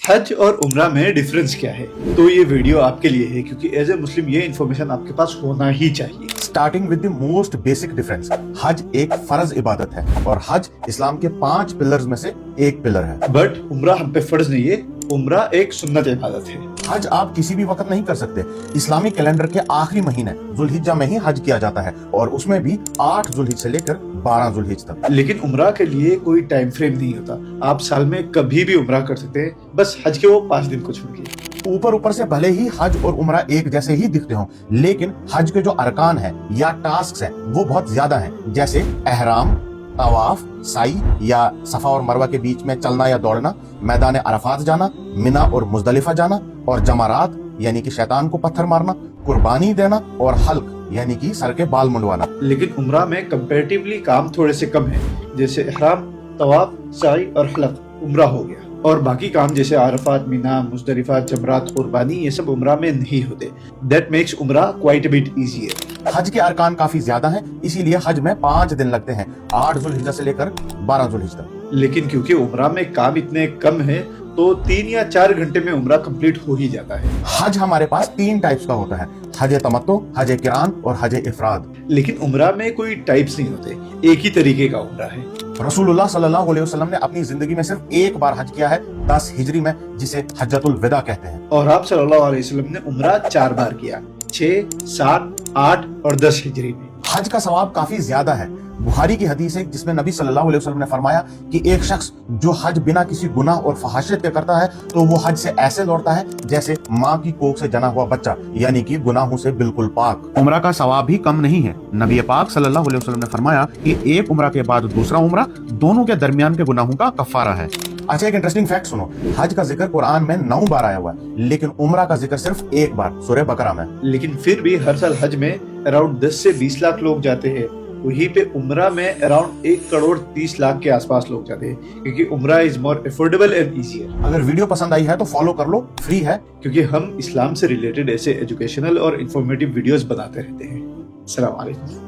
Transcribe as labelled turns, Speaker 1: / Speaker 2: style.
Speaker 1: حج اور عمرہ میں ڈفرنس کیا ہے؟ تو یہ ویڈیو آپ کے لیے ہے کیونکہ ایز اے مسلم یہ انفارمیشن آپ کے پاس ہونا ہی چاہیے۔
Speaker 2: Starting with the most basic difference, حج ایک فرض عبادت ہے اور حج اسلام کے 5 پلرز میں سے ایک پلر ہے۔
Speaker 1: بٹ عمرہ ہم پہ فرض نہیں ہے، عمرہ ایک سنت عبادت ہے۔
Speaker 2: حج آپ کسی بھی وقت نہیں کر سکتے۔ اسلامی کیلنڈر کے آخری مہینے ذوالحجہ میں ہی حج کیا جاتا ہے اور اس میں بھی 8 ذوالحجہ سے لے کر 12 ذوالحجہ تک۔
Speaker 1: لیکن عمرہ کے لیے کوئی ٹائم فریم نہیں ہوتا، آپ سال میں کبھی بھی عمرہ کر سکتے ہیں، بس حج کے وہ 5 دن کو چھوڑ کے۔
Speaker 2: اوپر سے بھلے ہی حج اور عمرہ ایک جیسے ہی دکھتے ہوں، لیکن حج کے جو ارکان ہیں یا ٹاسکس ہیں وہ بہت زیادہ ہیں، جیسے احرام، طواف، سعی یا صفا اور مروہ کے بیچ میں چلنا یا دوڑنا، میدان عرفات جانا، منا اور مزدلفہ جانا، اور جمرات یعنی کہ شیطان کو پتھر مارنا، قربانی دینا، اور حلق یعنی کہ سر کے بال منڈوانا۔
Speaker 1: لیکن عمرہ میں کمپیریٹیولی کام تھوڑے سے کم ہیں، جیسے احرام، طواف، سعی اور حلق عمرہ ہو گیا، اور باقی کام جیسے عرفات، مینا، مزدلفہ، جمرات، قربانی یہ سب عمرہ میں نہیں ہوتے۔ That makes عمرہ quite a bit easier۔
Speaker 2: حج کے ارکان کافی زیادہ ہیں، اسی لیے حج میں 5 دن لگتے ہیں، 8 ذوالحجہ سے لے کر 12 ذوالحجہ تک۔
Speaker 1: لیکن کیونکہ عمرہ میں کام اتنے کم ہے تو 3 یا 4 گھنٹے میں عمرہ کمپلیٹ ہو ہی جاتا ہے۔
Speaker 2: حج ہمارے پاس 3 ٹائپس کا ہوتا ہے، حج تمتع، حج قران اور حج افراد۔
Speaker 1: لیکن عمرہ میں کوئی ٹائپس نہیں ہوتے، ایک ہی طریقے کا عمرہ ہے۔
Speaker 2: رسول اللہ صلی اللہ علیہ وسلم نے اپنی زندگی میں صرف ایک بار حج کیا ہے، 10 ہجری میں، جسے حجۃ الوداع کہتے ہیں۔
Speaker 1: اور آپ صلی اللہ علیہ وسلم نے عمرہ 4 بار کیا، 6، 7، 8 اور 10 ہجری میں۔
Speaker 2: حج کا ثواب کافی زیادہ ہے۔ بخاری کی حدیث ہے جس میں نبی صلی اللہ علیہ وسلم نے فرمایا کہ ایک شخص جو حج بنا کسی گناہ اور فحاشیت کے کرتا ہے تو وہ حج سے ایسے لوٹتا ہے جیسے ماں کی کوکھ سے جنا ہوا بچہ، یعنی کہ گناہوں سے بالکل پاک۔ عمرہ کا ثواب بھی کم نہیں ہے۔ نبی پاک صلی اللہ علیہ وسلم نے فرمایا کہ ایک عمرہ کے بعد دوسرا عمرہ دونوں کے درمیان کے گناہوں کا کفارہ ہے۔ اچھا، ایک انٹرسٹنگ فیکٹ سنو، حج کا ذکر قرآن میں 9 بار آیا ہوا ہے، لیکن عمرہ کا ذکر صرف 1 بار سورہ بقرہ میں۔
Speaker 1: لیکن پھر بھی ہر سال حج میں اراؤنڈ 10 سے 20 لاکھ لوگ جاتے ہیں، وہیں پہ عمرہ میں اراؤنڈ 1,30,00,000 کے آس پاس لوگ جاتے ہیں، کیونکہ عمرہ از مور افورڈیبل اینڈ ایزیئر۔
Speaker 2: اگر ویڈیو پسند آئی ہے تو فالو کر لو، فری ہے،
Speaker 1: کیونکہ ہم اسلام سے ریلیٹڈ ایسے ایجوکیشنل اور انفارمیٹیو ویڈیوز بناتے رہتے ہیں۔ السلام علیکم۔